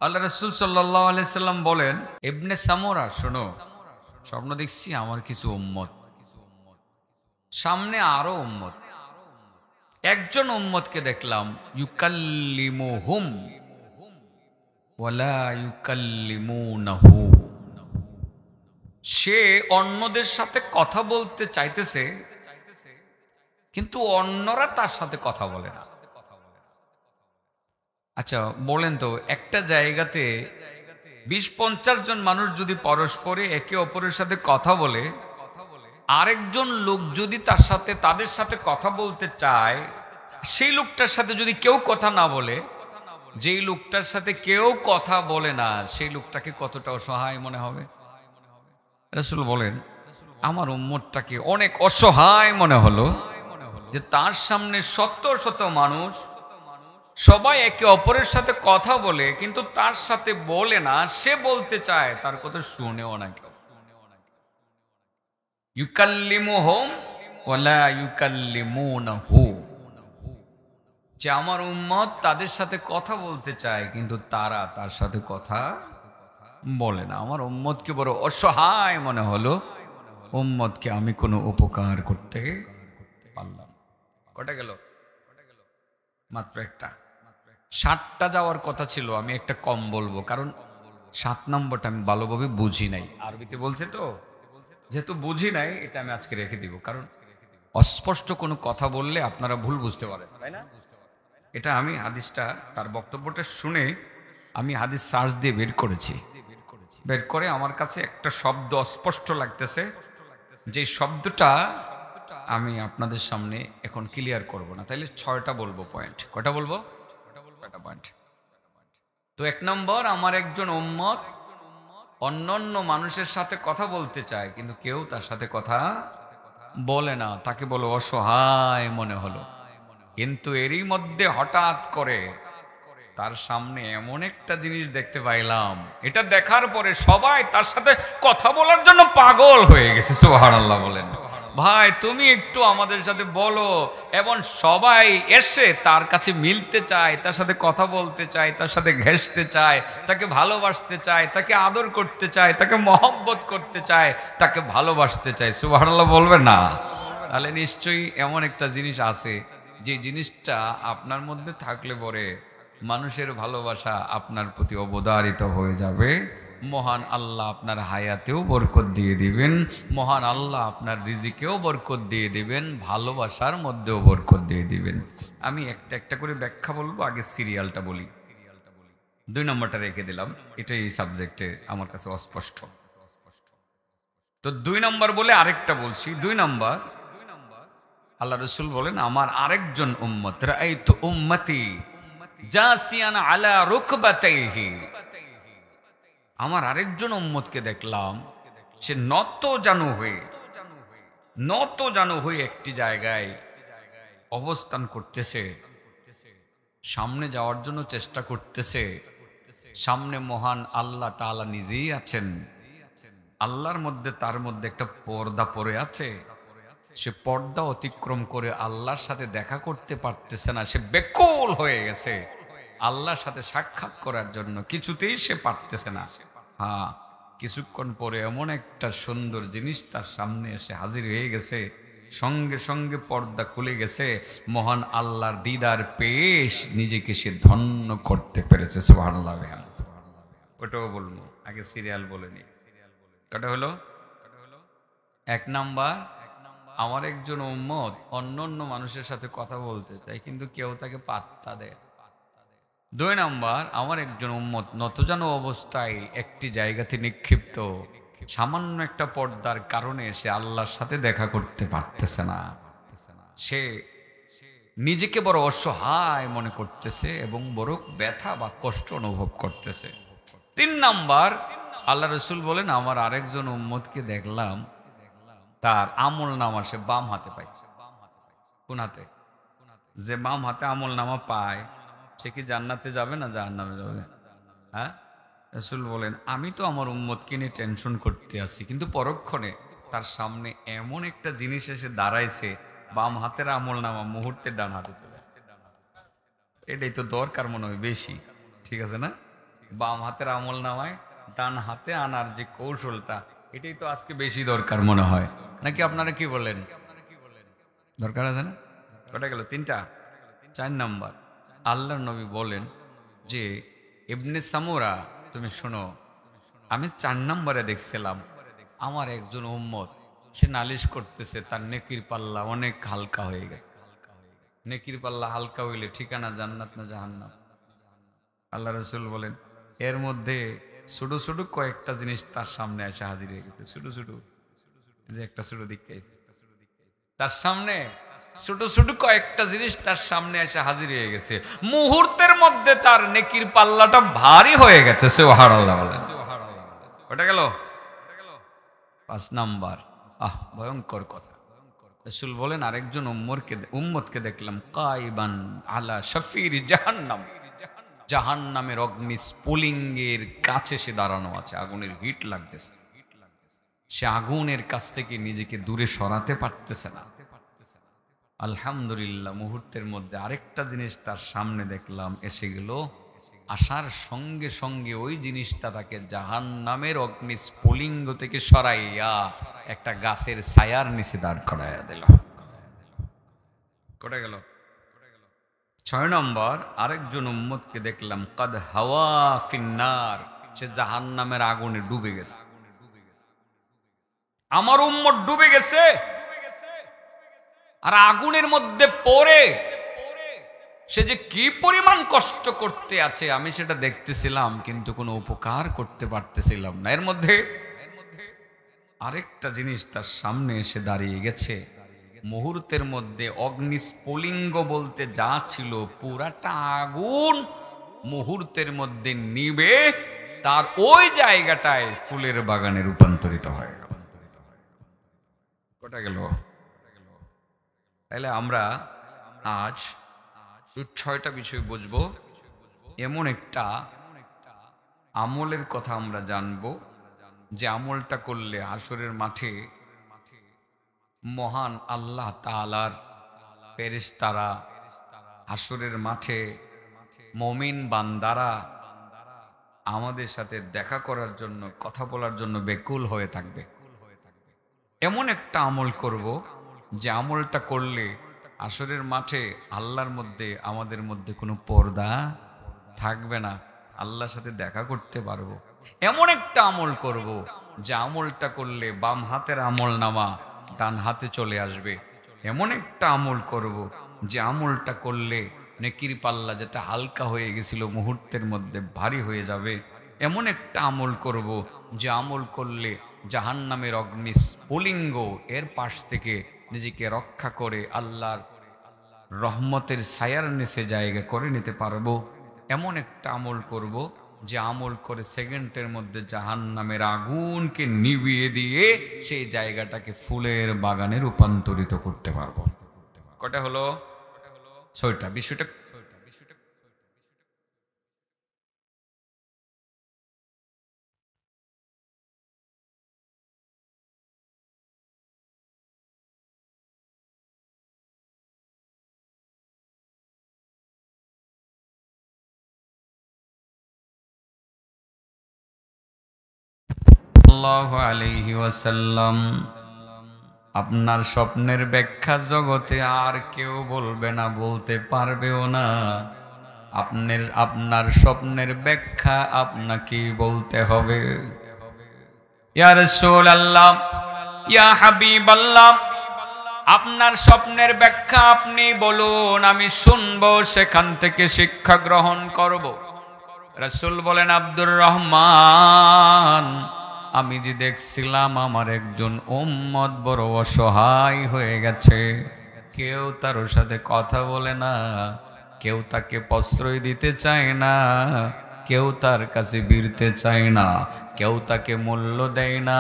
আল্লাহ রাসূল সাল্লাল্লাহু আলাইহি সাল্লাম বলেন, ইবনে সামুরা, শোনো, স্বপ্ন দেখছি আমার কিছু উম্মত, সামনে আরো উম্মত। একজন উম্মতকে দেখলাম, ইউকাল্লিমুহুম ওয়ালা ইউকাল্লিমুনাহু, সে অন্যদের সাথে কথা বলতে চাইতেছে কিন্তু অন্যরা তার সাথে কথা বলে না। আচ্ছা বলেন তো, একটা জায়গাতে ২০-৫০ জন মানুষ যদি পরস্পরে একে অপরের সাথে কথা বলে, আরেকজন লোক যদি তাদের সাথে কথা বলতে চায়, সেই লোকটার সাথে যদি কেউ কথা না বলে, যেই লোকটার সাথে কেউ কথা বলে না, সেই লোকটাকে কতটা অসহায় মনে হবে? রাসূল বলেন, আমার উম্মতটাকে অনেক অসহায় মনে হলো যে তার সামনে শত শত মানুষ সবাই একে অপরের সাথে কথা বলে কিন্তু তার সাথে বলে না, সে বলতে চায়, তার কথা শুনেও না কেউ। ইউকাল্লিমুহুম ওয়ালা ইউকাল্লিমুনাহু, যে আমার উম্মত তাদের সাথে কথা বলতে চায় কিন্তু তারা তার সাথে কথা বলে না। আমার উম্মতকে বড় অসহায় মনে হলো, উম্মতকে আমি কোনো উপকার করতে পারলাম। কটা গেল? মাত্র একটা। 7টা যাওয়ার কথা ছিল, আমি একটা কম বলবো, কারণ 7 নম্বরটা আমি ভালোভাবে বুঝি নাই। আরবিতে বলছে তো, যেহেতু বুঝি নাই, এটা আমি আজকে রেখে দিব, কারণ অস্পষ্ট কোনো কথা বললে আপনারা ভুল বুঝতে পারেন, তাই না? এটা আমি হাদিসটা, তার বক্তব্যটা শুনে আমি হাদিস সার্চ দিয়ে বের করেছি। বের করে আমার কাছে একটা শব্দ অস্পষ্ট লাগতেছে, যে শব্দটা আমি আপনাদের সামনে এখন ক্লিয়ার করব না, তাইলে 6টা বলবো পয়েন্ট। কয়টা বলবো? 6টা পয়েন্ট। তো 1 নম্বর, আমার একজন উম্মত অন্যান্য মানুষের সাথে কথা বলতে চায় কিন্তু কেউ তার সাথে কথা বলে না, তাকে বলো অসহায় মনে হলো। কিন্তু এরই মধ্যে হঠাৎ করে তার সামনে এমন একটা জিনিস দেখতে পাইলাম, এটা দেখার পরে সবাই তার সাথে কথা বলার জন্য পাগল হয়ে গেছে। সুবহানাল্লাহ বলেন। ভাই তুমি একটু আমাদের সাথে বলো, এবং সবাই এসে তার কাছে মিলতে চায়, তার সাথে কথা বলতে চায়, তার সাথে ঘেঁষতে চায়, তাকে ভালোবাসতে চায়, তাকে আদর করতে চায়, তাকে মহব্বত করতে চায়, তাকে ভালোবাসতে চায়। সুবহানাল্লাহ বলবেন না? তাহলে নিশ্চয়ই এমন একটা জিনিস আছে, যে জিনিসটা আপনার মধ্যে থাকলে পরে মানুষের ভালোবাসা আপনার প্রতি অবধারিত হয়ে যাবে। মহান আল্লাহ আপনার হায়াতেও বরকত দিয়ে দিবেন, মহান আল্লাহ আপনার রিজিকেও বরকত দিয়ে দিবেন, ভালোবাসার মধ্যেও বরকত দিয়ে দিবেন। আমি একটা একটা করে ব্যাখ্যা বলবো, আগে সিরিয়ালটা বলি। 2 নম্বরটা রেখে দিলাম, এটাই সাবজেক্টে আমার কাছে অস্পষ্ট। তো 2 নম্বর বলে আরেকটা বলছি। 2 নম্বর, আল্লাহ রাসূল বলেন, আমার আরেকজন উম্মত, রাআইতু উম্মতি জাসিয়ান আলা রুকবাতাইহি, আমার আরেকজন উম্মতকে দেখলাম, সে নত জানু হয়ে একটি জায়গায় অবস্থান করতেছে, সামনে যাওয়ার জন্য চেষ্টা করতেছে। সামনে মহান আল্লাহ তাআলা নিজেই আছেন, আল্লাহর মধ্যে তার মধ্যে একটা পর্দা পড়ে আছে, সে পর্দা অতিক্রম করে আল্লাহর সাথে দেখা করতে পারতেছে না, সে বেকুল হয়ে গেছে আল্লাহর সাথে সাক্ষাৎ করার জন্য, কিছুতেই সে পারতেছে না। হ্যাঁ, কিছুক্ষণ পরে এমন একটা সুন্দর জিনিস তার সামনে এসে হাজির হয়ে গেছে, সঙ্গে সঙ্গে পর্দা খুলে গেছে, মহান আল্লাহর দিদার পেশ নিজেকে সে ধন্য করতে পেরেছে। সুবহানাল্লাহ। ওটাও বলবো, আগে সিরিয়াল বলে নি। কটা হলো? 1 নাম্বার, আমার একজন উম্মত অন্য অন্য মানুষের সাথে কথা বলতে চায় কিন্তু কেউ তাকে পাত্তা দেয়। 2 নাম্বার, আমার একজন উম্মত নতজানু অবস্থায় একটি জায়গাতে নিক্ষিপ্ত, সামান্য একটা পর্দার কারণে সে আল্লাহর সাথে দেখা করতে পারতেছে না, সে নিজেকে বড় অসহায় মনে করতেছে এবং বড় ব্যথা বা কষ্ট অনুভব করতেছে। 3 নাম্বার, আল্লাহ রাসূল বলেন, আমার আরেকজন উম্মতকে দেখলাম, তার আমল নামা সে বাম হাতে পাইছে। কোন হাতে? যে বাম হাতে আমল নামা পায় সে কি জান্নাতে যাবে না জাহান্নামে যাবে? হ্যাঁ? রাসূল বলেন, আমি তো আমার উম্মতকে নিয়ে টেনশন করতে আছি, কিন্তু পরক্ষণে তার সামনে এমন একটা জিনিস এসে দাঁড়াইছে, বাম হাতের আমল নামা মুহূর্তে ডান হাতে চলে আসে। এটাই তো দরকার মনে হয় বেশি, ঠিক আছে না? বাম হাতের আমল নামায় ডান হাতে আনার যে কৌশলটা, এটাই তো আজকে বেশি দরকার মনে হয়, নাকি আপনারা কি বলেন? দরকার আছে না? কটা গেল? তিনটা। 4 নাম্বার, আল্লাহর নবী বলেন যে ইবনে সামুরা, তুমি শোনো, আমি 4 নম্বরে দেখছিলাম আমার একজন উম্মত, সে নালিশ করতেছে তার নেকির পাল্লা অনেক হালকা হয়ে গেছে। নেকির পাল্লা হালকা হইলে ঠিকানা জান্নাত না জাহান্নাম? আল্লাহ রসুল বলেন এর মধ্যে ছোট ছোট কয়েকটা জিনিস তার সামনে এসে হাজির হয়ে গেছে। ছোট ছোট, যে একটা ছোট দিক তার সামনে, ছোট ছোট কয়েকটা জিনিস তার সামনে এসে হাজির হয়ে গেছে। মুহূর্তের মধ্যে তার নেকির পাল্লাটা ভারী হয়ে গেছে। সুবহানাল্লাহ। ওটা গেল 5 নাম্বার। ভয়ঙ্কর কথা। রাসূল বলেন আরেকজন উম্মতকে দেখলাম কাইবান আলা শাফির জাহান্নাম, জাহান্নামের অগ্নি স্ফুলিঙ্গের কাছে সে দাঁড়ানো আছে, আগুনের হিট লাগতেছে, সে আগুনের কাছ থেকে নিজেকে দূরে সরাতে পারতেছে না। আলহামদুলিল্লাহ, মুহূর্তের মধ্যে আরেকটা জিনিস তার সামনে দেখলাম এসে গেল। আসার সঙ্গে সঙ্গে ওই জিনিসটা তাকে জাহান্নামের অগ্নি স্ফুলিঙ্গ থেকে সরাইয়া একটা গাছের ছায়ার নিচে দাঁড় করাইয়া দিল। কোথায় গেল? 6 নম্বর, আরেকজন উম্মতকে দেখলাম কাদ হাওয়া ফিন্নার, সে জাহান্নামের আগুনে ডুবে গেছে। আমার উম্মত ডুবে গেছে আর আগুনের মধ্যে পড়ে সে যে কি পরিমাণ কষ্ট করতে আছে আমি সেটা দেখতেছিলাম, কিন্তু কোনো উপকার করতে পারতেছিলাম না। এর মধ্যে আরেকটা জিনিস তার সামনে এসে দাঁড়িয়ে গেছে। মুহূর্তের মধ্যে অগ্নি স্ফুলিঙ্গ বলতে যা ছিল পুরাটা আগুন মুহূর্তের মধ্যে নিবে, তার ওই জায়গাটায় ফুলের বাগানে রূপান্তরিত হয়। কোটা গেল? তাহলে আমরা আজ 6টা বিষয় বুঝবো। এমন একটা আমলের কথা আমরা জানবো যে আমলটা করলে হাসরের মাঠে মহান আল্লাহ তাআলার ফেরেশতারা, হাসরের মাঠে মুমিন বান্দারা আমাদের সাথে দেখা করার জন্য, কথা বলার জন্য বেকুল হয়ে থাকবে। এমন একটা আমল করব যে আমলটা করলে হাসরের মাঠে আল্লাহর মধ্যে, আমাদের মধ্যে কোনো পর্দা থাকবে না, আল্লাহর সাথে দেখা করতে পারবো। এমন একটা আমল করব যে আমলটা করলে বাম হাতের আমল নামা ডান হাতে চলে আসবে। এমন একটা আমল করব যে আমলটা করলে নেকির পাল্লা যেটা হালকা হয়ে গেছিল মুহূর্তের মধ্যে ভারী হয়ে যাবে। এমন একটা আমল করব যে আমল করলে জাহান্নামের অগ্নি স্ফুলিঙ্গ এর পাশ থেকে নিজেকে রক্ষা করে আল্লাহর রহমতের ছায়ার নিচে জায়গা করে নিতে পারবো। এমন একটা আমল করব যে আমল করে সেকেন্ডের মধ্যে জাহান্নামের আগুনকে নিভিয়ে দিয়ে সেই জায়গাটাকে ফুলের বাগানে রূপান্তরিত করতে পারবো। কটা হলো? 6টা। বিষয়টা সাল্লাল্লাহু আলাইহি ওয়াসাল্লাম, আপনার স্বপ্নের ব্যাখ্যা জগতে আর কেউ বলবে না, বলতে পারবেও না। আপনার স্বপ্নের ব্যাখ্যা আপনাকেই বলতে হবে। ইয়া রাসূলুল্লাহ, ইয়া হাবিবাল্লাহ, আপনার স্বপ্নের ব্যাখ্যা আপনি বলুন, আমি শুনবো, সেখান থেকে শিক্ষা গ্রহণ করব। রাসূল বলেন, আব্দুর রহমান, আমি যে দেখছিলাম আমার একজন উম্মত বড় অসহায় হয়ে গেছে, কেউ তার সাথে কথা বলে না, কেউ তাকে প্রশ্রয় দিতে চায় না, কেউ তার কাছে ভিড়তে চায় না, কেউ তাকে মূল্য দেয় না।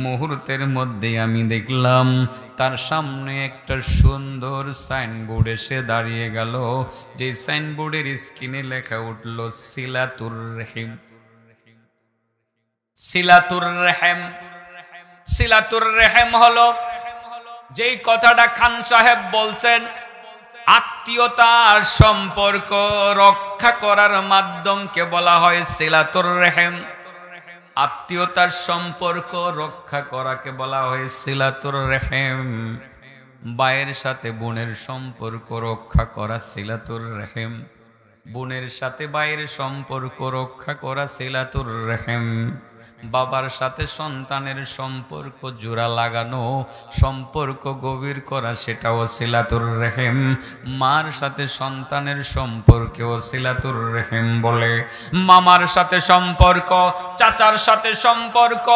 মুহূর্তের মধ্যে আমি দেখলাম তার সামনে একটা সুন্দর সাইনবোর্ড এসে দাঁড়িয়ে গেল, যে সাইনবোর্ডের স্ক্রিনে লেখা উঠল সিলাতুর রহিম। সিলাতুর রহিম, সিলাতুর রহিম হলো যেই কথাটা খান সাহেব বলছেন, আত্মীয়তার সম্পর্ক রক্ষা করার মাধ্যমকে বলা হয় সিলাতুর রহিম। আত্মীয়তার সম্পর্ক রক্ষা করাকে বলা হয় সিলাতুর রহিম। ভাইয়ের সাথে বোনের সম্পর্ক রক্ষা করা সিলাতুর রহিম। বোনের সাথে ভাইয়ের সম্পর্ক রক্ষা করা সিলাতুর রহিম। বাবার সাথে সন্তানের সম্পর্ক জোড়া লাগানো, সম্পর্ক গভীর করা, সেটাও সিলাতুর রহিম। মার সাথে সন্তানের সম্পর্কেও সিলাতুর রহিম বলে। মামার সাথে সম্পর্ক, চাচার সাথে সম্পর্ক,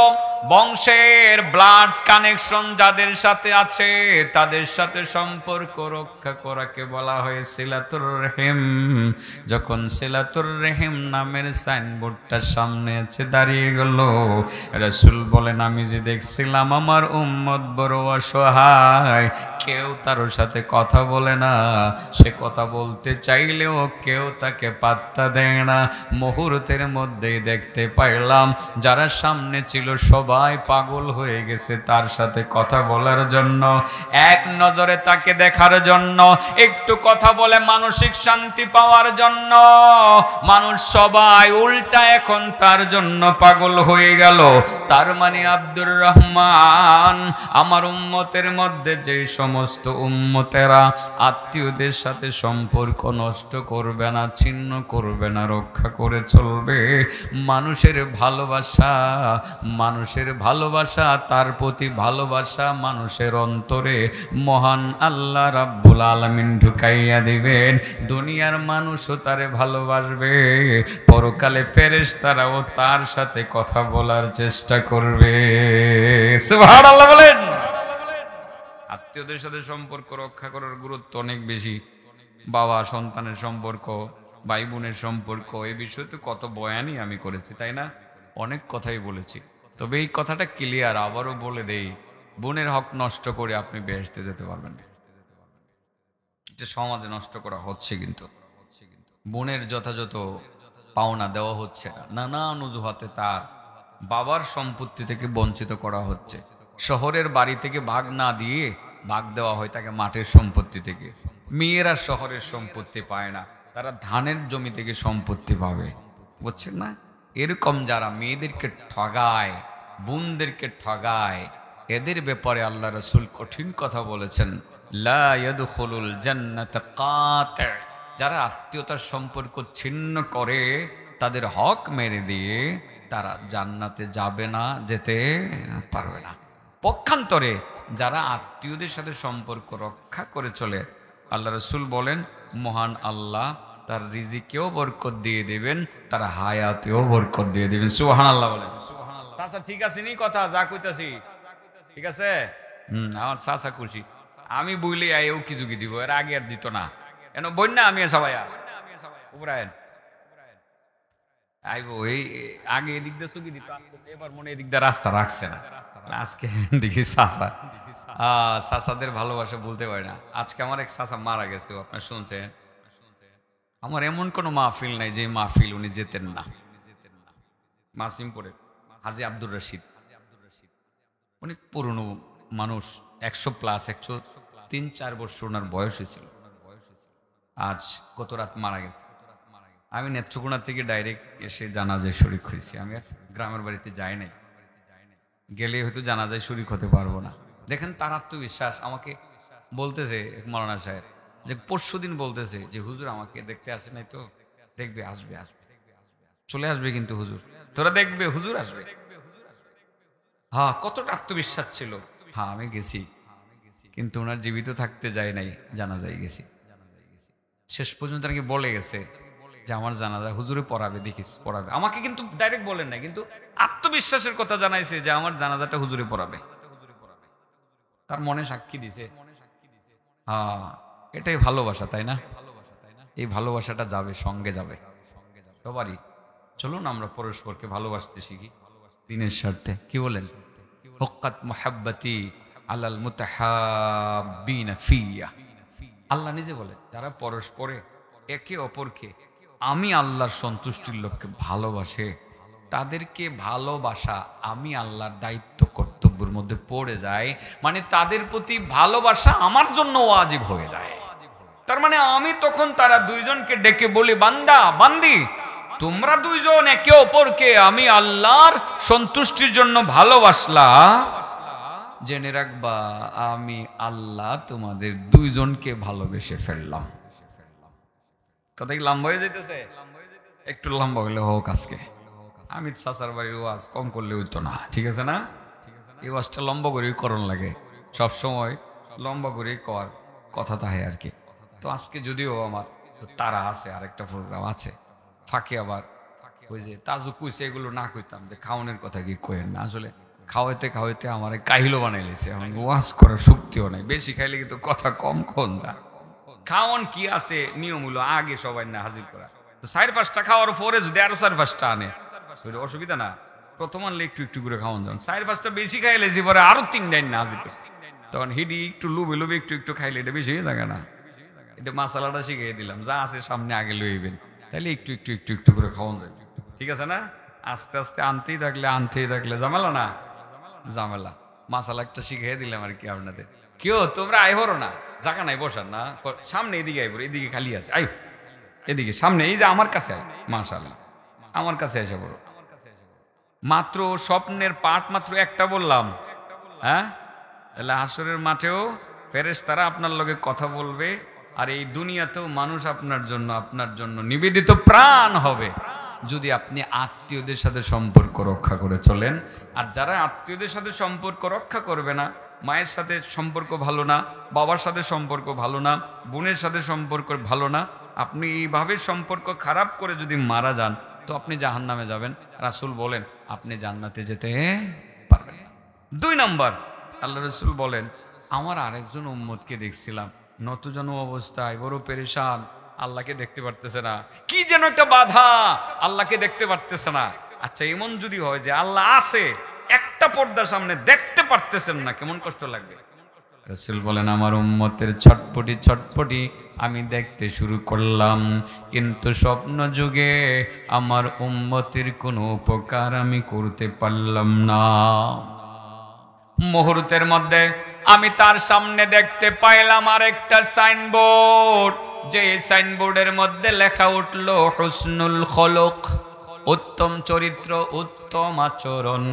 বংশের ব্লাড কানেকশন যাদের সাথে আছে তাদের সাথে সম্পর্ক রক্ষা করাকে বলা হয় সিলাতুর রহিম। যখন সিলাতুর রহিম নামের সাইনবোর্ডটা সামনে আছে দাঁড়িয়ে গেল, রাসূল বলেন আমি যে দেখছিলাম আমার উম্মত বড় অসহায়, কেউ তার সাথে কথা বলে না, সে কথা বলতে চাইলেও কেউ তাকে পাত্তা দেয় না। মুহূর্তের মধ্যেই দেখতে পাইলাম যারা সামনে ছিল সবাই পাগল হয়ে গেছে তার সাথে কথা বলার জন্য, এক নজরে তাকে দেখার জন্য, একটু কথা বলে মানসিক শান্তি পাওয়ার জন্য। মানুষ সবাই উল্টা এখন তার জন্য পাগল হয়ে গেল। তার মানে আব্দুর রহমান, আমার উম্মতের মধ্যে যে সমস্ত উম্মতেরা আত্মীয়দের সাথে সম্পর্ক নষ্ট করবে না, ছিন্ন করবে না, রক্ষা করে চলবে, মানুষের ভালোবাসা, মানুষের ভালোবাসা, তার প্রতি ভালোবাসা মানুষের অন্তরে মহান আল্লাহ রাব্বুল আলামিন ঢুকাইয়া দিবেন। দুনিয়ার মানুষও তারে ভালোবাসবে, পরকালে ফেরেশতারাও তার সাথে কথা বলার চেষ্টা করবে। সুবহানাল্লাহ বলেন। আত্মীয়দের সাথে সম্পর্ক রক্ষা করার গুরুত্ব অনেক বেশি। বাবা সন্তানের সম্পর্ক, ভাই বোনের সম্পর্ক, এই বিষয়ে তো কত বয়ানই আমি করেছি, তাই না? অনেক কথাই বলেছি। তবে এই কথাটা ক্লিয়ার, আবারও বলে দেই, বোনের হক নষ্ট করে আপনি বেহেশতে যেতে পারবেন না। এটা সমাজে নষ্ট করা হচ্ছে, কিন্তু বোনের যথাযথ পাওনা দেওয়া হচ্ছে না। নানান অজুহাতে তার বাবার সম্পত্তি থেকে বঞ্চিত করা হচ্ছে। শহরের বাড়ি থেকে ভাগ না দিয়ে ভাগ দেওয়া হয় তাকে মাঠের সম্পত্তি থেকে। মেয়েরা শহরের সম্পত্তি পায় না, তারা ধানের জমি থেকে সম্পত্তি পাবে, বুঝছেন না? এরকম যারা মেয়েদেরকে ঠগায়, বোনদেরকে ঠগায়, এদের ব্যাপারে আল্লাহ রাসূল কঠিন কথা বলেছেন। লা ইয়াদখুলুল জান্নাতা কাতি'। যারা আত্মীয়তার সম্পর্ক ছিন্ন করে, তাদের হক মেরে দিয়ে তারা জান্নাতে যাবে না, যেতে পারবে না। পক্ষান্তরে যারা আত্মীয়দের সাথে সম্পর্ক রক্ষা করে চলে, আল্লাহ রাসূল বলেন মহান আল্লাহ তার রিজিকেও বরকত দিয়ে দেবেন, তার হায়াতেও বরকত দিয়ে দেবেন। সুবহানাল্লাহ বলেন। চাচা ঠিক আছে নি কথা যা কইতাছি, ঠিক আছে? আমার চাচা খুশি, আমি বইলে আইও কি যুগি দিব, এর আগে আর দিত না। এন বন্যা আমি সবাই উপরায়ন আইব, এই আগে এদিক দিয়ে চুকি দিত, এবার মনে এদিক দিয়ে রাস্তা রাখছে না। আজকে দেখি চাচা, চাচাদের ভালোবাসা বলতে পারি না। আজকে আমার এক চাচা মারা গেছে, আপনার শুনছেন? আমার এমন কোনো মাহফিল নাই যে মাহফিল উনি যেতেন না। মাসিমপুরে হাজী আব্দুর রশিদ, অনেক পুরনো মানুষ, 100+, 103-104 বছর ওনার বয়স হয়েছিল। আজ গত রাত মারা গেছে। আমি নেত্রকোনা থেকে ডাইরেক্ট এসে জানাজায় শরীক হয়েছি। আমি আর গ্রামের বাড়িতে যাই নাই, গেলে হয়তো জানাজায় শরীক হতে পারবো না। দেখেন তার আত্মবিশ্বাস। আমাকে বলতেছে মাওলানা সাহেব যে পরশুদিন বলতেছে যে হুজুর আমাকে দেখতে আসে নাই তো, দেখবে, আসবে, আসবে, চলে আসবে, কিন্তু হুজুর তোরা দেখবে, হুজুর আসবে। হ্যাঁ, কতটা আত্মবিশ্বাস ছিল। হ্যাঁ আমি গেছি, কিন্তু ওনার জীবিত থাকতে যাই নাই, জানাজায় গেছি। শেষ পর্যন্ত নাকি বলে গেছে যে আমার জানাজা হুজুরে পড়াবে, দেখিস পড়াবে। আমাকে কিন্তু ডাইরেক্ট বলেন না, কিন্তু আত্মবিশ্বাসের কথা জানাইছে যে আমার জানাজাটা হুজুরে পড়াবে। তার মনে সাক্ষী দিছে। হ্যাঁ, এটাই ভালোবাসা, তাই না? এই ভালোবাসাটা যাবে, সঙ্গে যাবে সবারই। চলুন আমরা পরস্পরকে ভালোবাসতে শিখি দ্বীনের স্বার্থে। কি বলেন? হুক্কাত মুহাব্বতি আলাল মুতাহাব্বিনা ফিয়া। আল্লাহ নিজে বলে যারা পরস্পরে একে অপরকে আমি আল্লাহর সন্তুষ্টির লক্ষ্যে ভালোবাসে, তাদেরকে ভালোবাসা আমি আল্লাহর দায়িত্ব কর্তব্যের মধ্যে পড়ে যায়। মানে তাদের প্রতি ভালোবাসা আমার জন্য ওয়াজিব হয়ে যায়। তার মানে আমি তখন তারা দুইজনকে ডেকে বলি, বান্দা বান্দি, তোমরা দুইজন একে অপরকে আমি আল্লাহর সন্তুষ্টির জন্য ভালোবাসলা, জেনে রাখবা আমি আল্লাহ তোমাদের দুইজনকে ভালোবেসে ফেললাম। কথা কি লম্বা হয়ে যাইতেছে? একটু লম্বা হলে হোক আজকে। আমি চাচার বাড়ির ওয়াজ কম করলে হইতো না, ঠিক আছে না? এই ওয়াজটা লম্বা করেই করণ লাগে, সবসময় লম্বা করেই কর কথা তাহে আর কি। তো আজকে যদিও আমার তারা আছে, আরেকটা প্রোগ্রাম আছে ফাঁকে, আবার ওই যে তাজু কুইছে এগুলো না কইতাম যে খাওয়ানোর কথা কি কইেন না, আসলে খাওয়াইতে খাওয়াইতে আমার কাহিলও বানাই লেছে, এখন ওয়াজ করার শক্তিও নাই। বেশি খাইলে কিন্তু কথা কম কোন দা। খাওয়ান কি আছে নিয়ম হলো আগে সবাই না হাজির করা, তো 4-5টা খাওয়ার পরে যদি আরো 4-5টা আনে অসুবিধা না। প্রথম আনলে একটু একটু করে খাওয়ান যান, 4-5টা বেশি খাইলে যে পরে আরো 3 না হাজির করে, তখন হিডি একটু লুবে লুবে একটু একটু খাইলে এটা বেশি হয়ে থাকে না। এটা মশলাটা শিখিয়ে দিলাম, যা আছে সামনে আগে লইবেন, তাহলে একটু একটু একটু একটু করে খাওয়ান যায়, ঠিক আছে না? আস্তে আস্তে আনতেই থাকলে ঝামেলা না, ঝামেলা। মশলা একটা শিখিয়ে দিলাম আর কি আপনাদের। কেউ তোমরা আই হরো না, জায়গা নাই বসার না, সামনে এদিকে আইবো, এদিকে খালি আছে, আই এদিকে সামনে, এই যে আমার কাছে আয়, মাশাআল্লাহ আমার কাছে এসে পড়ো। মাত্র স্বপ্নের পাঠ মাত্র একটা বললাম, হ্যাঁ? তাহলে হাসরের মাঠেও ফেরেশতারা আপনার লগে কথা বলবে, আর এই দুনিয়াতেও মানুষ আপনার জন্য নিবেদিত প্রাণ হবে, যদি আপনি আত্মীয়দের সাথে সম্পর্ক রক্ষা করে চলেন। আর যারা আত্মীয়দের সাথে সম্পর্ক রক্ষা করবে না, মায়ের সাথে সম্পর্ক ভালো না, বাবার সাথে সম্পর্ক ভালো না, বোনের সাথে সম্পর্ক ভালো না, আপনি এইভাবে সম্পর্ক খারাপ করে যদি মারা যান, তো আপনি জাহান্নামে যাবেন। রাসূল বলেন আপনি জান্নাতে যেতে পারবেন না। 2 নম্বর, আল্লাহ রাসূল বলেন, আমার আরেকজন উম্মতকে দেখছিলাম নতজন অবস্থায়, বড় পেরেশান, আল্লাহকে দেখতে পারতেছে না, কি যেন একটা বাধা, আল্লাহকে দেখতে পারতেছে না। আচ্ছা এমন যদি হয় যে আল্লাহ আছে, একটা পর্দার সামনে দেখতে পারতেছেন না, কেমন কষ্ট লাগবে? রাসূল বলেন আমার উম্মতের ছটপটি আমি দেখতে শুরু করলাম, কিন্তু স্বপ্ন যুগে আমার উম্মতের কোনো উপকার আমি করতে পারলাম না। মুহূর্তের মধ্যে আমি তার সামনে দেখতে পাইলাম আরেকটা সাইনবোর্ড, যে সাইনবোর্ডের মধ্যে লেখা উঠলো হুসনুল খলক, উত্তম চরিত্র, উত্তম আচরণ।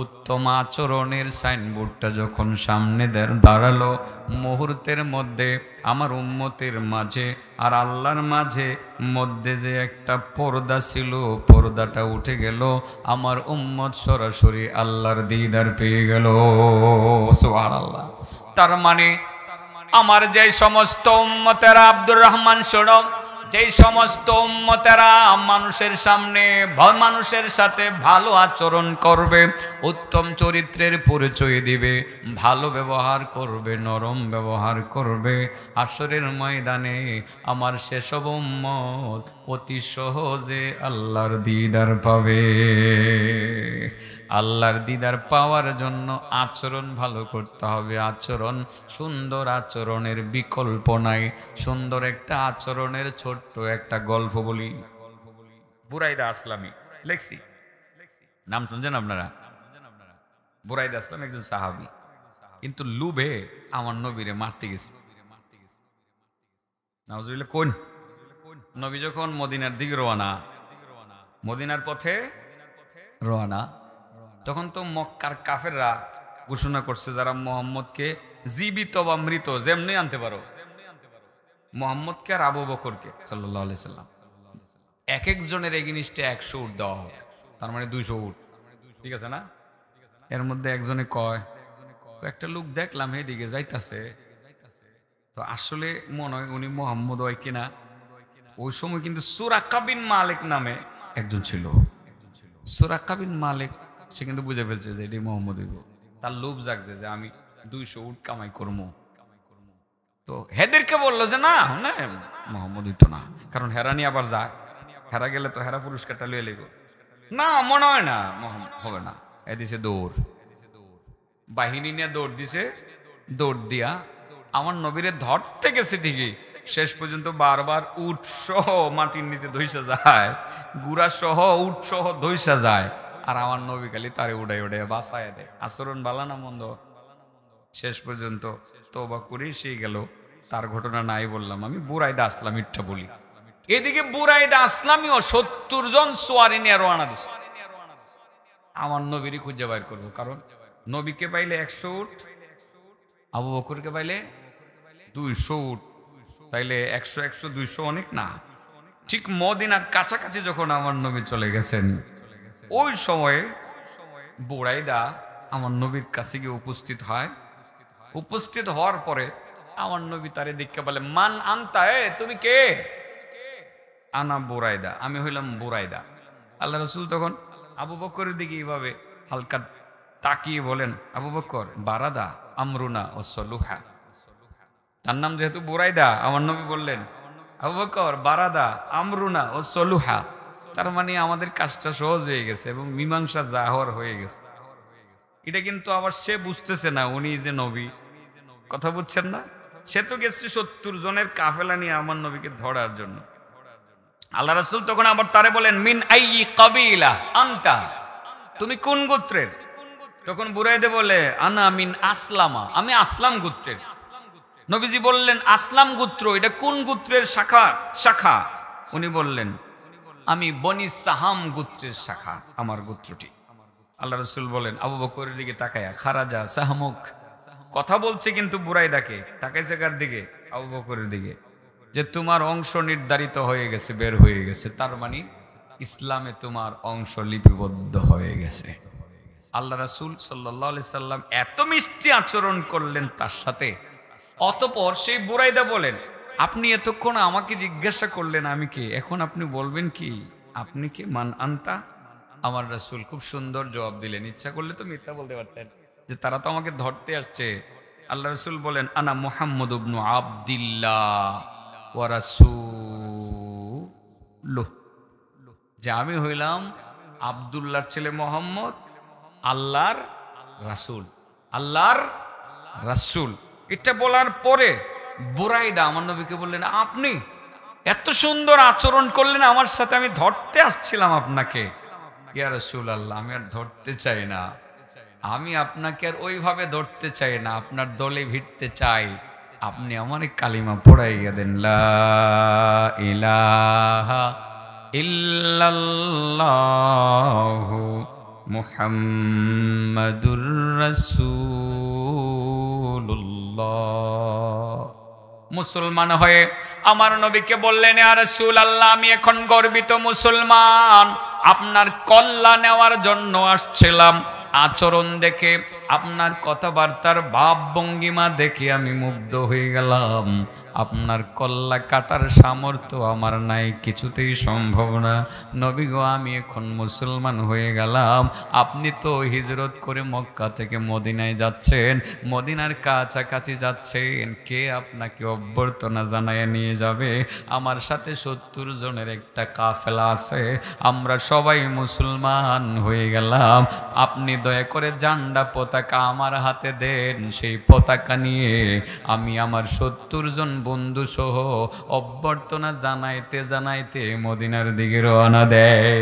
উত্তম আচরণের সাইনবোর্ডটা যখন সামনে দাঁড়ালো, মুহূর্তের মধ্যে আমার উম্মতের মাঝে আর আল্লাহর মাঝে মধ্যে যে একটা পর্দা ছিল, পর্দাটা উঠে গেল, আমার উম্মত সরাসরি আল্লাহর দিদার পেয়ে গেল। সুবহানাল্লাহ। তার মানে আমার যে সমস্ত উম্মতেরা, আব্দুর রহমান শোনো, যেই সমস্ত উম্মতেরা মানুষের সামনে মানুষের সাথে ভালো আচরণ করবে, উত্তম চরিত্রের পরিচয় দিবে, ভালো ব্যবহার করবে, নরম ব্যবহার করবে, হাসরের ময়দানে আমার সেসব উম্মত অতি সহজে আল্লাহর দিদার পাবে। আল্লাহর দিদার পাওয়ার জন্য আচরণ ভালো করতে হবে। আচরণ, সুন্দর আচরণের বিকল্প নাই। সুন্দর একটা আচরণের ছোট্ট একটা গল্প বলি। বুরাইদা আসলামী লেখছি, নাম শুনছেন আপনারা? বুরাইদা আসলাম একজন সাহাবী, কিন্তু লুভে আমার নবীরে মারতে গেছে। নাউজুবিল্লাহ। কোন নবী যখন মদিনার দিকে রওনা, মদিনার পথে রওনা, তখন তো মক্কার কাফেররা ঘোষণা করছে যারা মুহাম্মদকে জীবিত বা মৃত যেমনি আনতে পারো, মুহাম্মদকে আর আবু বকরকে সাল্লাল্লাহু আলাইহি সাল্লাম এক একজনের এগেইনস্টে 100 উট দেওয়া হবে, তার মানে 200 উট, ঠিক আছে না? এর মধ্যে একজনে কয়, একটা লোক দেখলাম এদিকে যাইতাছে, তো আসলে মনে হয় উনি মুহাম্মদ হয় কিনা। ওই সময় কিন্তু সুরাকা বিন মালিক নামে একজন ছিল। সুরাকা বিন মালিক সে কিন্তু বুঝে ফেলছে যে এটি মুহাম্মদ হইব, তার লোভ জাগছে যে আমি 200 উট কামাই করবো। তো হেদেরকে বললো যে না মুহাম্মদ হইতো না, কারণ হেরানি আবার যায়, হেরা গেলে তো হেরা পুরস্কারটা লইয়ে লইব, না মনে হয় না মুহাম্মদ হবে না। এ দিছে দৌড়, বাহিনী নিয়ে দৌড় দিছে, দৌড় দিয়া আমার নবীরে ধরতে গেছে ঠিকই, শেষ পর্যন্ত বারবার উট সহ মাটির নিচে ধইসা যায়, গুড়া সহ উট সহ ধইসা যায়, আর আমার নবী খালি তারে উড়াই উড়াই বাঁচায় দেয়। আচরণ ভালো না মন্দ, শেষ পর্যন্ত তওবা করে সে গেল, তার ঘটনা নাই বললাম, আমি বুরাইদা আসলামিরটা বলি। এদিকে বুরাইদা আসলামিও 70 জন সোয়ারি নিয়ে রওনা দিছে। আমার নবীরই খুঁজে বাইর করবো, কারণ নবীকে পাইলে 100 উট, আবু বকরকে পাইলে 200 উট, তাইলে 100 100 200 অনেক না। ঠিক মদিনার কাছাকাছি যখন আমার নবী চলে গেছেন, ওই সময়ে বুরাইদা আমার নবীর কাছে গিয়ে উপস্থিত হয়। উপস্থিত হওয়ার পরে আমার নবী তারে দেখে বলে, মান আনতা, তুমি কে? আনা বুরাইদা, আমি হইলাম বুরাইদা। আল্লাহ রাসূল তখন আবু বকরের দিকে এইভাবে হালকা তাকিয়ে বলেন, আবু বকর, বারাদা আমরুনা ও সলুহা। তার নাম যেহেতু বুরাইদা, আমার নবী বললেন, আবু বকর, বারাদা আমরুনা ও সলুহা, তার মানে আমাদের কাজটা সহজ হয়ে গেছে এবং মীমাংসা জাহর হয়ে গেছে। এটা কিন্তু আবার সে বুঝতেছে না উনি যে নবী, কথা বুঝছেন না? সে তো গেছে 70 জনের কাফেলা নিয়ে আমার নবীকে ধরার জন্য। আল্লাহ রাসূল তখন আবার তারে বলেন, মিন আইয়ি কাবিলা আনতা, তুমি কোন গোত্রের? তখন বুরাইদা বলে, আনা মিন আসলামা, আমি আসলাম গোত্রের। নবীজি বললেন, আসলাম গোত্র, এটা কোন গোত্রের শাখা? উনি বললেন, আমি বনি সাহাম গোত্রের শাখা, আমার গোত্রটি। আল্লাহ রাসূল বলেন আবু বকরের দিকে তাকায়া, খারাজা সাহামুক, কথা বলছে কিন্তু বুরাইদাকে, তাকাইছে কার দিকে? আবু বকরের দিকে, যে তোমার অংশ নির্ধারিত হয়ে গেছে, বের হয়ে গেছে, তার মানে ইসলামে তোমার অংশ লিপিবদ্ধ হয়ে গেছে। আল্লাহ রাসূল সাল্লাল্লাহু আলাইহি সাল্লাম এত মিষ্টি আচরণ করলেন তার সাথে। অতঃপর সেই বুরাইদা বলেন, আপনি এতক্ষণ আমাকে জিজ্ঞাসা করলেন আমি কে, এখন আপনি বলবেন কি আপনি কে? মান আনতা? আমার রাসূল খুব সুন্দর জবাব দিলেন। ইচ্ছা করলে তো মিথ্যা বলতে পারতেন যে তারা তো আমাকে ধরতে আসছে। আল্লাহ রাসূল বলেন, আনা মুহাম্মদ ইবনু আবদুল্লাহ ওয়া রাসূলুহ, যে আমি হইলাম আব্দুল্লাহর ছেলে মোহাম্মদ, আল্লাহর রাসূল, আল্লাহর রাসূল। এটা বলার পরে বুরাইদা আমার নবীকে বললেন, আপনি এত সুন্দর আচরণ করলেন আমার সাথে, আমি ধরতে আসছিলাম আপনাকে। ইয়া রাসূলুল্লাহ, আমি আর ধরতে চাই না, আমি আপনাকে আর ওইভাবে ধরতে চাই না, আপনার দলে ভিড়তে চাই। আপনি আমার কালিমা পড়াইয়া দেন, লা ইলাহা ইল্লাল্লাহু মুহাম্মাদুর রাসূলুল্লাহ। মুসলমান হয়ে আমার নবীকে বললেন, ইয়া রাসূলুল্লাহ, আমি এখন গর্বিত মুসলমান, আপনার কল্যাণ নেওয়ার জন্য আসছিলাম। আচরণ দেখে, আপনার কথাবার্তার ভাব ভঙ্গিমা দেখে আমি মুগ্ধ হয়ে গেলাম। আপনার কল্লা কাটার সামর্থ্য আমার নাই, কিছুতেই সম্ভব না। নবী গো, আমি এখন মুসলমান হয়ে গেলাম। আপনি তো হিজরত করে মক্কা থেকে মদিনায় যাচ্ছেন, মদিনার কাছাকাছি যাচ্ছেন, কে আপনাকে অভ্যর্থনা জানায় নিয়ে যাবে? আমার সাথে 70 জনের একটা কাফেলা আছে, আমরা সবাই মুসলমান হয়ে গেলাম। আপনি দয়া করে ঝান্ডা পতাকা আমার হাতে দেন, সেই পতাকা নিয়ে আমি আমার 70 জন বন্ধু সহ অভ্যর্থনা জানাইতে জানাইতে মদিনার দিকে রওনা দেয়।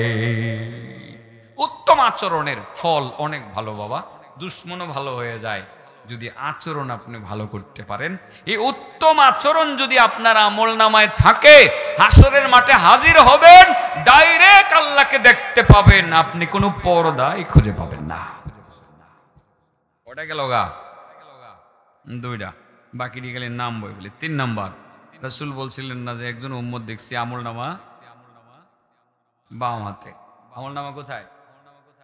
উত্তম আচরণের ফল অনেক ভালো বাবা, দুশ্মনও ভালো হয়ে যায় যদি আচরণ আপনি ভালো করতে পারেন। এই উত্তম আচরণ যদি আপনার আমলনামায় থাকে, হাসরের মাঠে হাজির হবেন, ডাইরেক্ট আল্লাহকে দেখতে পাবেন, আপনি কোনো পর্দাই খুঁজে পাবেন না। ওটা গেল গা দুইটা, বাকি গেলে নাম বই বলে। 3 নাম্বার, রাসূল বলছিলেন না যে একজন উম্মত দেখছি আমলনামা বাম হাতে। আমলনামা কোথায়?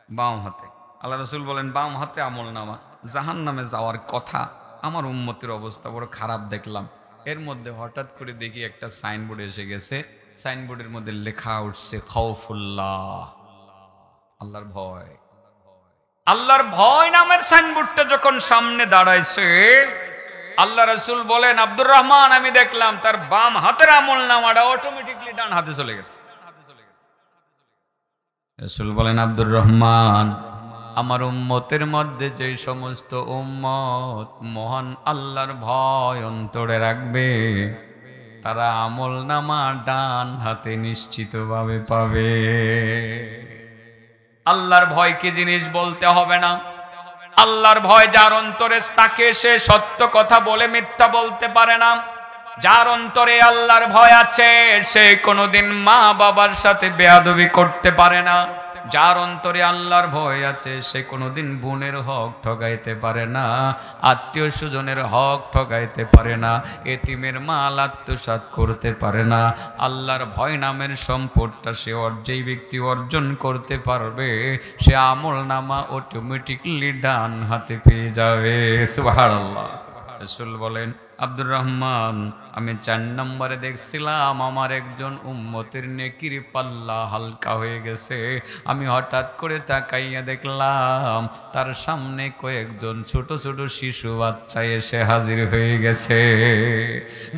বাম হাতে। আল্লাহ রাসূল বলেন, বাম হাতে আমলনামা, জাহান্নামে যাওয়ার কথা। আমার উম্মতের অবস্থা বড় খারাপ দেখলাম। এর মধ্যে হঠাৎ করে দেখি একটা সাইনবোর্ড এসে গেছে, সাইনবোর্ডের মধ্যে লেখা উঠছে খাউফুল্লাহ, আল্লাহর ভয়। আল্লাহর ভয় নামের সাইনবোর্ডটা যখন সামনে দাঁড়াইছে, আল্লাহ রাসূল বলেন, আব্দুর রহমান, আমি দেখলাম তার বাম হাতের আমলনামাটা অটোমেটিকলি ডান হাতে চলে গেছে। রাসূল বলেন, আব্দুর রহমান, আমার উম্মতের মধ্যে যে সমস্ত উম্মত মহান আল্লাহর ভয় অন্তরে রাখবে, তারা আমলনামা ডান হাতে নিশ্চিতভাবে পাবে। আল্লাহর ভয় কি জিনিস বলতে হবে না। আল্লাহর ভয় যার অন্তরে, তাকে সে সত্য কথা বলে মিথ্যা বলতে পারে না। যার অন্তরে আল্লাহর ভয় আছে সে কোনোদিন মা বাবার সাথে বেয়াদবি করতে পারে না। যার অন্তরে আল্লাহর ভয় আছে সে কোনোদিন বোনের হক ঠগাইতে পারে না, আত্মীয় স্বজনের হক ঠগাইতে পারে না, এতিমের মাল আত্মসাৎ করতে পারে না। আল্লাহর ভয় নামের সম্পদটা সে যেই ব্যক্তি অর্জন করতে পারবে সে আমল নামা অটোমেটিকলি ডান হাতে পেয়ে যাবে। সুবহানাল্লাহ। রাসূল বলেন, আব্দুর রহমান, আমি 4 নম্বরে দেখছিলাম আমার একজন উম্মতের নেকির পাল্লা হালকা হয়ে গেছে। আমি হঠাৎ করে তাকাইয়া দেখলাম তার সামনে কয়েকজন ছোট ছোট শিশু বাচ্চা এসে হাজির হয়ে গেছে।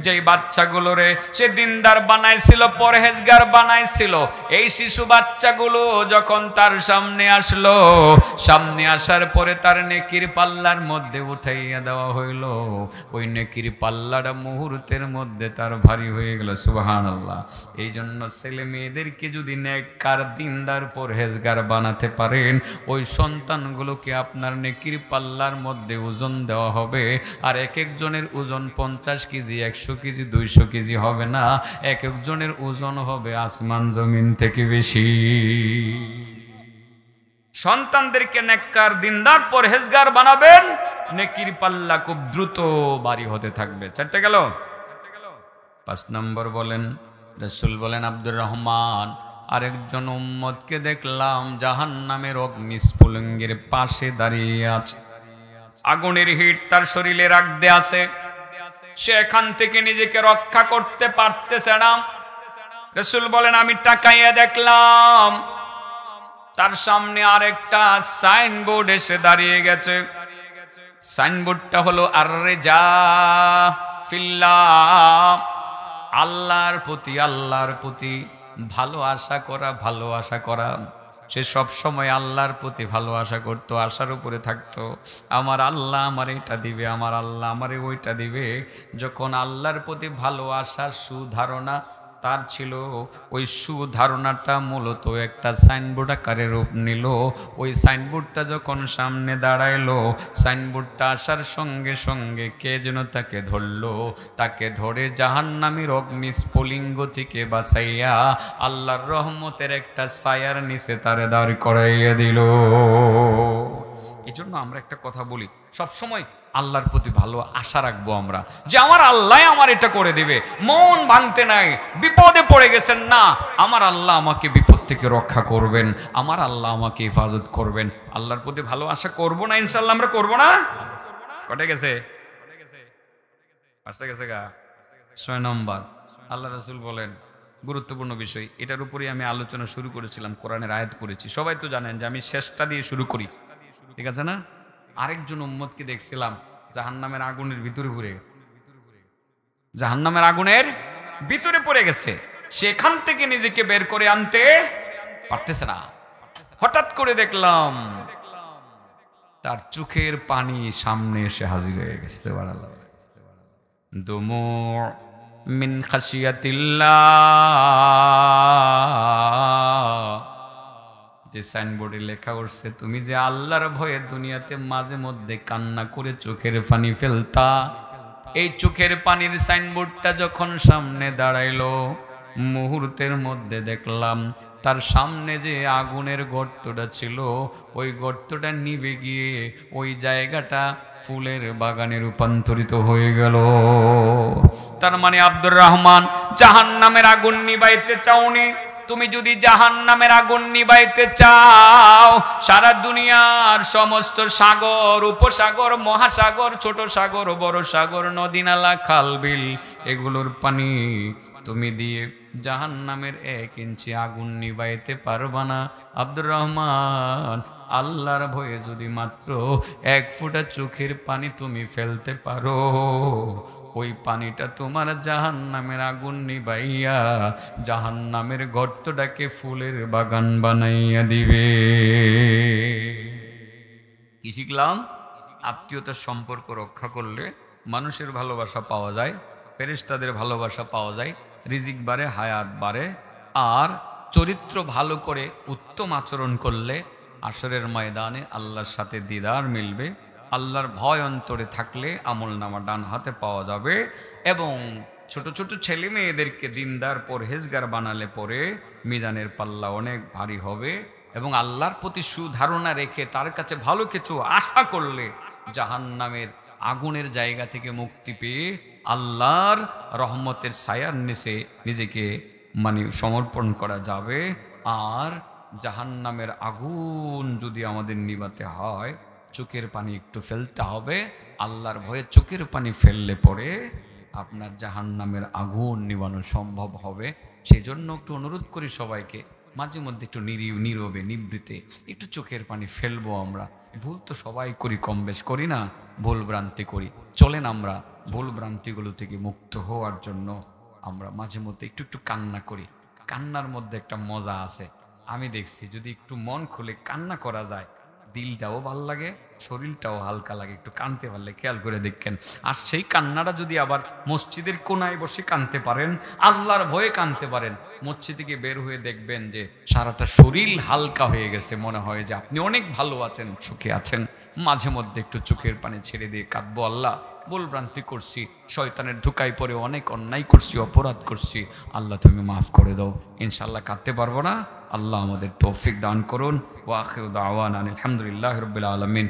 যেই বাচ্চাগুলোরে সে দিনদার বানাইছিল, পরহেজগার বানাইছিল, এই শিশু বাচ্চাগুলো যখন তার সামনে আসলো, সামনে আসার পরে তার নেকির পাল্লার মধ্যে উঠাইয়া দেওয়া হইল। ওই নেকির পাল্লাটা মুহূর্তের মধ্যে তার ভারী হয়ে গেল। সুবহানাল্লাহ। এই জন্য ছেলে মেয়েদেরকে যদি নেককার দিনদার পরহেজগার বানাতে পারেন, ওই সন্তানগুলোকে আপনার নেকির পাল্লার মধ্যে ওজন দেওয়া হবে। আর এক একজনের ওজন 50 কেজি, 100 কেজি, 200 কেজি হবে না, এক একজনের ওজন হবে আসমান জমিন থেকে বেশি। সন্তানদেরকে নেককার দিনদার পরহেজগার বানাবেন, নেকির পাল্লা খুব দ্রুত ভারী হতে থাকবে। 4টে গেল। 5 নম্বর বলেন, রাসূল বলেন, আব্দুর রহমান, আরেকজন উম্মতকে দেখলাম জাহান্নামের অগ্নিস্ফুলিঙ্গের পাশে দাঁড়িয়ে আছে। আগুনের হিট তার শরীরে রাখতে আছে, সে এখান থেকে নিজেকে রক্ষা করতে পারতেছে না। রাসূল বলেন, আমি তাকাইয়া দেখলাম তার সামনে আরেকটা সাইনবোর্ড এসে দাঁড়িয়ে গেছে। সাইনবোর্ডটা হলো আর-রিজা ফিল্লাহ, আল্লাহর প্রতি ভালো আশা করা, ভালো আশা করা। সে সব সময় আল্লাহর প্রতি ভালো আশা করতো, আশার উপরে থাকতো, আমার আল্লাহ আমার এটা দিবে, আমার আল্লাহ আমারে ওইটা দিবে। যখন আল্লাহর প্রতি ভালো আসার সুধারণা তার ছিল, ওই সুধারণাটা মূলত একটা সাইনবোর্ড আকারে রূপ নিল। ওই সাইনবোর্ডটা যখন সামনে দাঁড়াইলো, সাইনবোর্ডটা আসার সঙ্গে সঙ্গে কে যেন তাকে ধরলো, তাকে ধরে জাহান্নামীর অগ্নিস্ফুলিঙ্গ থেকে বাঁচাইয়া আল্লাহর রহমতের একটা ছায়ার নিচে তারে দাঁড় করাইয়া দিল। এই জন্য আমরা একটা কথা বলি, সব সময় আল্লাহর প্রতি ভালো আশা রাখবো আমরা, যে আমার আল্লাহ আমার এটা করে দিবে। মন ভাঙতে নাই, বিপদে পড়ে গেছেন না, আমার আল্লাহ আমাকে বিপদ থেকে রক্ষা করবেন, আমার আল্লাহ আমাকে হেফাজত করবেন। আল্লাহর প্রতি ভালো আশা করবো না ইনশাআল্লাহ? আমরা করবো না? কটে গেছে? 5টা গেছে গা। 6 নম্বর, আল্লাহ রাসূল বলেন, গুরুত্বপূর্ণ বিষয়, এটার উপরেই আমি আলোচনা শুরু করেছিলাম, কোরআনের আয়াত করেছি। সবাই তো জানেন যে আমি শেষটা দিয়ে শুরু করি, ঠিক আছে না? আরেকজন উম্মতকে দেখছিলাম জাহান্নামের আগুনের ভিতরে পড়ে গেছে, জাহান্নামের আগুনের ভিতরে পড়ে গেছে, সেখান থেকে নিজেকে বের করে আনতে পারতেছে না। হঠাৎ করে দেখলাম তার চোখের পানি সামনে এসে হাজির হয়ে গেছে। সুবহানাল্লাহ। দুমু মিন খাশিয়াতিল্লাহ, যে সাইনবোর্ডে লেখা উঠছে তুমি যে আল্লাহর ভয়ে দুনিয়াতে মাঝে মধ্যে কান্না করে চোখের পানি ফেলতা, এই চোখের পানির সাইনবোর্ডটা যখন সামনে দাঁড়াইলো, মুহূর্তের মধ্যে দেখলাম তার সামনে যে আগুনের গর্তটা ছিল, ওই গর্তটা নিভে গিয়ে ওই জায়গাটা ফুলের বাগানে রূপান্তরিত হয়ে গেল। তার মানে আব্দুর রহমান, জাহান্নামের আগুন নিভাইতে চাওনি? তুমি যদি জাহান্নামের আগুন নিভাইতে চাও, সারা দুনিয়ার সমস্ত সাগর, উপসাগর, মহাসাগর, ছোট সাগর, বড় সাগর, নদী নালা, খাল বিল, এগুলোর পানি তুমি দিয়ে জাহান্নামের 1 ইঞ্চি আগুন নিভাইতে পারবা না। আব্দুর রহমান, আল্লাহর ভয়ে যদি মাত্র 1 ফোঁটা চোখের পানি তুমি ফেলতে পারো, ওই পানিটা তোমার জাহান্নামের আগুন নিভাইয়া জাহান্নামের গর্তটাকে ফুলের বাগান বানাইয়া দিবে। কি শিখলাম? আত্মীয়তার সম্পর্ক রক্ষা করলে মানুষের ভালোবাসা পাওয়া যায়, ফেরেশতাদের ভালোবাসা পাওয়া যায়, রিজিক বাড়ে, হায়াত বাড়ে। আর চরিত্র ভালো করে উত্তম আচরণ করলে আসরের ময়দানে আল্লাহর সাথে দিদার মিলবে। আল্লাহর ভয় অন্তরে থাকলে আমলনামা ডান হাতে পাওয়া যাবে। এবং ছোট ছোট ছেলে মেয়েদেরকে দিনদার পরহেজগার বানালে পরে মিজানের পাল্লা অনেক ভারী হবে, এবং আল্লাহর প্রতি সুধারণা রেখে তার কাছে ভালো কিছু আশা করলে জাহান্নামের আগুনের জায়গা থেকে মুক্তি পেয়ে আল্লাহর রহমতের ছায়ার নিচে নিজেকে মানে সমর্পণ করা যাবে। আর জাহান্নামের আগুন যদি আমাদের নিভাতে হয়, চোখের পানি একটু ফেলতে হবে। আল্লাহর ভয়ে চোখের পানি ফেললে পরে আপনার জাহান্নামের আগুন নিভানো সম্ভব হবে। সেই জন্য একটু অনুরোধ করি সবাইকে, মাঝে মধ্যে একটু নীরবে নিবৃতে একটু চোখের পানি ফেলবো। আমরা ভুল তো সবাই করি, কম বেশ করি না, ভুল ভ্রান্তি করি। চলেন আমরা ভুল ভ্রান্তিগুলো থেকে মুক্ত হওয়ার জন্য আমরা মাঝে মধ্যে একটু একটু কান্না করি। কান্নার মধ্যে একটা মজা আছে। আমি দেখছি যদি একটু মন খুলে কান্না করা যায়, দিলটাও ভাল লাগে, শরীরটাও হালকা লাগে। একটু কানতে পারলে খেয়াল করে দেখেন। আর সেই কান্নাটা যদি আবার মসজিদের কোনায় বসে কানতে পারেন, আল্লাহর ভয়ে কানতে পারেন, মসজিদ থেকে বের হয়ে দেখবেন যে সারাটা শরীর হালকা হয়ে গেছে। মনে হয় যে আপনি অনেক ভালো আছেন, সুখে আছেন। মাঝে মধ্যে একটু চোখের পানি ছেড়ে দিয়ে কাঁদবো, আল্লাহ ভুল ভ্রান্তি করছি, শয়তানের ধোঁকায় পড়ে অনেক অন্যায় করছি, অপরাধ করছি, আল্লাহ তুমি মাফ করে দাও। ইনশাআল্লাহ কাঁদতে পারবো না, আল্লাহ আমাদের তৌফিক দান করুন। ওয়া আখিরু দাওয়ানা আলহামদুলিল্লাহি রাব্বিল আলামিন।